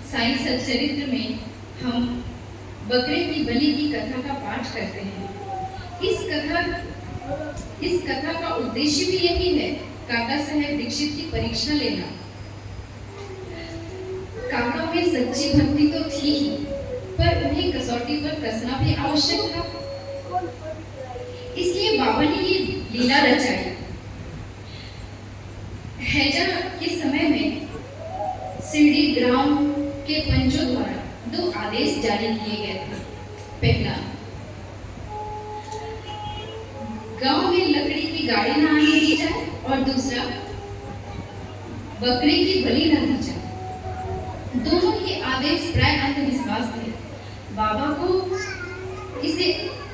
साईं सच्चरित्र में हम बकरे की बलि की कथा का पाठ करते हैं। इस कथा का उद्देश्य भी यही है, काका साहेब दीक्षित की परीक्षा लेना। काका में सच्ची भक्ति तो थी ही, पर उन्हें कसौटी पर कसना भी आवश्यक था। इसलिए बाबा ने ये लीला रचाई। हैजा के समय में सिरडी ग्राम के पंचों द्वारा 2 आदेश जारी किए गए थे। पहला, गांव में लकड़ी की गाड़ी न आने दी जाए, और दूसरा, बकरे की बलि न दी जाए। दोनों ही आदेश प्राय अंधविश्वास थे। बाबा को इसे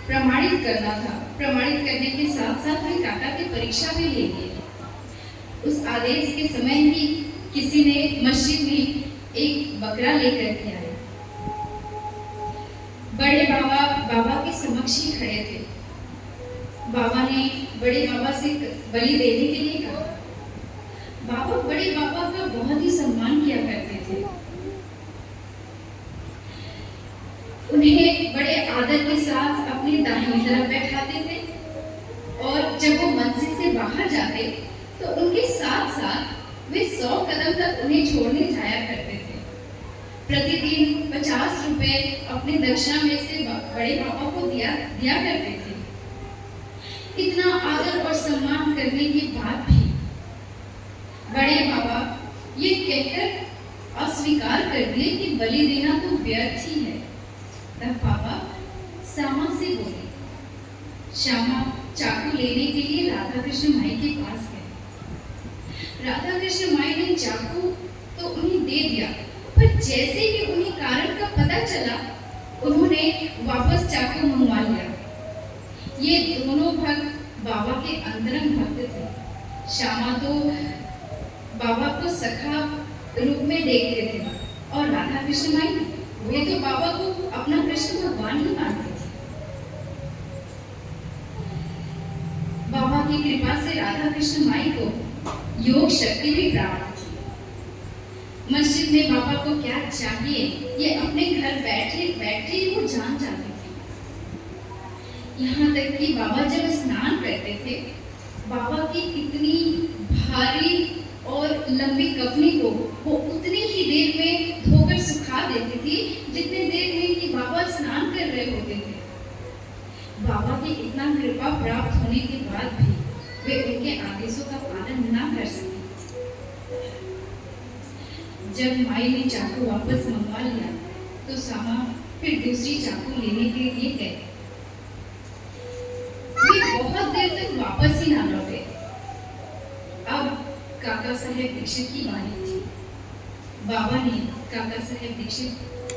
प्रमाणित करना था। प्रमाणित करने के साथ साथ वे काका की परीक्षा भी ले लिए। उस आदेश के समय ही किसी ने मस्जिद में एक बकरा लेकर के आया। बड़े बाबा के समक्ष ही खड़े थे। बाबा ने बड़े बाबा से बलि देने के लिए कहा। बाबा बड़े बाबा का बहुत ही सम्मान किया करते थे। उन्हें बड़े आदर के साथ अपनी दाहिनी तरफ बैठाते थे, और जब वो मस्जिद से बाहर जाते तो उनके साथ साथ वे 100 कदम तक उन्हें छोड़ने जाया करते थे। प्रतिदिन 50 रुपए अपने दक्षिणा में से बड़े बाबा को दिया करते थे। इतना आदर और सम्मान करने के बाद भी बड़े बाबा ये कहकर अस्वीकार कर दिए कि बलि देना तो व्यर्थ ही है। तब बाबा श्यामा से बोले। श्यामा चाकू लेने के लिए राधा कृष्ण माई के पास गए। राधा कृष्ण माई ने चाकू तो उन्हें दे दिया, पर जैसे ही उन्हें कारण का पता चला, उन्होंने वापस चाकू मंगवा लिया। ये दोनों भक्त बाबा के अंतरंग भक्त थे। श्यामा तो बाबा को सखा रूप में देखते थे, और राधा कृष्ण माई वे तो बाबा को अपना कृष्ण भगवान ही मानते थे। बाबा की कृपा से राधा कृष्ण माई को योग शक्ति भी प्राप्त थी। मस्जिद में बाबा को क्या चाहिए ये अपने घर बैठे ही वो जान जाते थे। यहाँ तक कि बाबा जब स्नान करते थे, बाबा की इतनी भारी और लंबी कफनी को वो उतनी ही देर में धोकर सुखा देती थी जितने देर में कि बाबा स्नान कर रहे होते थे। बाबा की इतना कृपा प्राप्त होने के बाद भी वे उनके आदेशों का पालन ना कर सके। जब माई ने चाकू वापस मंगवा लिया तो श्यामा फिर दूसरी चाकू लेने के लिए गए। वे बहुत देर तक वापस ही ना लौटे। अब काका साहेब दीक्षित की बारी थी। बाबा ने काका साहेब दीक्षित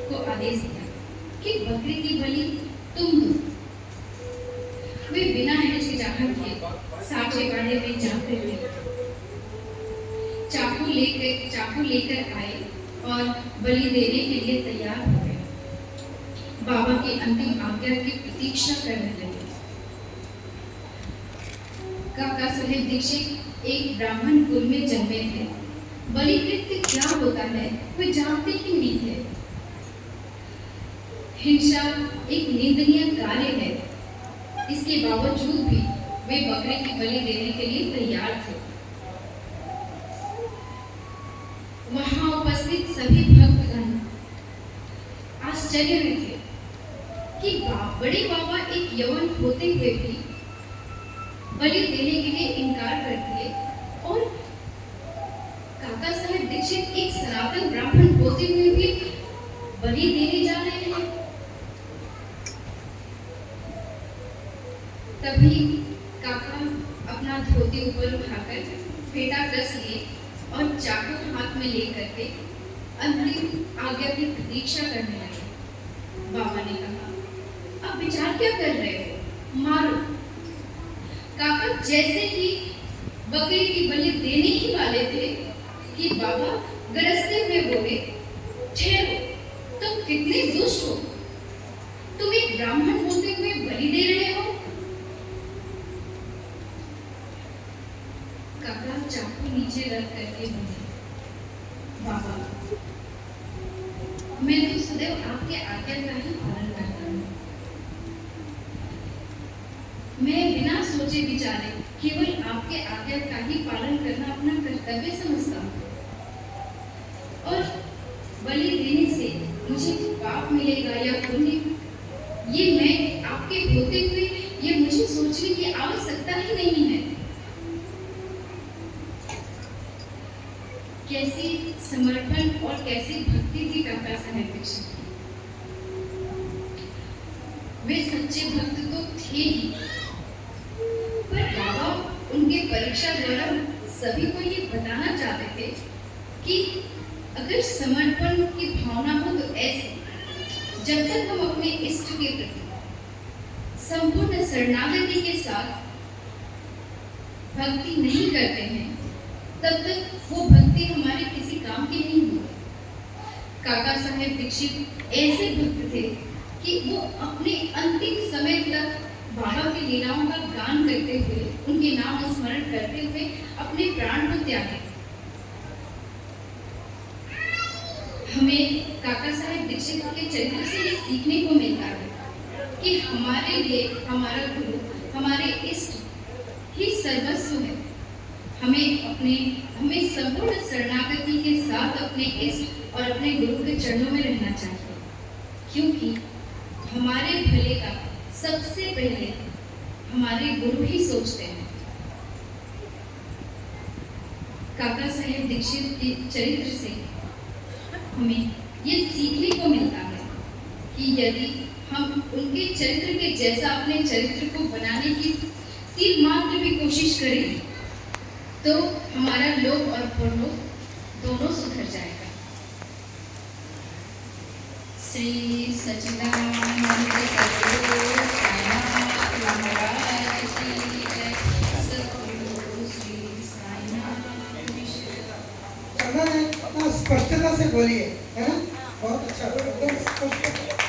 को आदेश दिया कि बकरी की बलि तुम दो। वे बिना हिचकिचाहट के साचे बाड़े में जाते थे। चाकू लेकर आए और बलि देने के लिए तैयार हो गए। बाबा की अंतिम आज्ञा की प्रतीक्षा करने लगे। काका साहेब दीक्षित एक ब्राह्मण कुल में जन्मे थे। बलि कृत्य क्या होता है वे जानते ही नहीं थे। हिंसा एक निंदनीय कार्य है, इसके बावजूद भी वे बकरे की बलि देने के लिए तैयार थे। वहां उपस्थित सभी भक्तगण आश्चर्य में थे कि बड़े बाबा एक यवन होते हुए भी बलि देने के लिए इनकार कर दिए, और काका साहेब दीक्षित एक सनातन ब्राह्मण होते हुए भी बलि देने जा रहे हैं। तभी काका अपना धोती ऊपर उठाकर फेटा कस लिए और चाकू हाथ में लेकर के अंतिम आज्ञा की प्रतीक्षा करने लगे। बाबा ने कहा, अब विचार क्या कर रहे हो, मारो। काका जैसे ही बकरी की बलि देने ही वाले थे कि बाबा गरजते हुए बोले, ठहरो, तुम कितने दुष्ट हो। तुम एक ब्राह्मण होते हुए बलि दे रहे हो। काका चाकू नीचे रख करके बोले, बाबा मैं तो सदैव आपके आज्ञा का ही पालन करता हूँ। मैं बिना सोचे विचारे केवल आपके आज्ञा का ही पालन करना अपना कर्तव्य समझता हूँ। और बलि देने से मुझे पाप मिलेगा या पुण्य, ये मैं आपके होते हुए ये मुझे सोचने की आवश्यकता ही नहीं है। कैसी समर्पण और कैसी भक्ति थी काका साहेब दीक्षित की। वे सच्चे भक्त तो थे ही, पर बाबा उनके परीक्षा द्वारा सभी को ये बताना चाहते थे कि अगर समर्पण की भावना हो तो ऐसे, जब तक हम अपने इष्ट के प्रति संपूर्ण शरणागति के साथ भक्ति नहीं करते हैं, तब तक वो भक्ति हमारे किसी काम की नहीं होती। काका साहेब दीक्षित ऐसे भक्त थे कि वो अपने अंतिम समय तक बाबा की लीलाओं का गान करते हुए, उनके नाम स्मरण करते हुए अपने प्राण को त्यागे। हमें काका साहेब दीक्षित के चरित्र से ये सीखने को मिलता है कि हमारे लिए हमारा गुरु, हमारे इष्ट ही सर्वस्व है। हमें संपूर्ण शरणागति के साथ अपने इष्ट और अपने गुरु के चरणों में रहना चाहिए, क्योंकि हमारे भले का सबसे पहले हमारे गुरु ही सोचते हैं। काका साहेब दीक्षित के चरित्र से हमें ये सीखने को मिलता है कि यदि हम उनके चरित्र के जैसा अपने चरित्र को बनाने की तीर मात्र भी कोशिश करें, तो हमारा लोक और परलोक दोनों सुधर जाएगा। श्री सच्चिदानंद सद्गुरु साईनाथ महाराज की जय। सद्गुरु श्री साईनाथ मिश्र। स्पष्टता से बोलिए, है ना? बहुत अच्छा, एकदम स्पष्ट।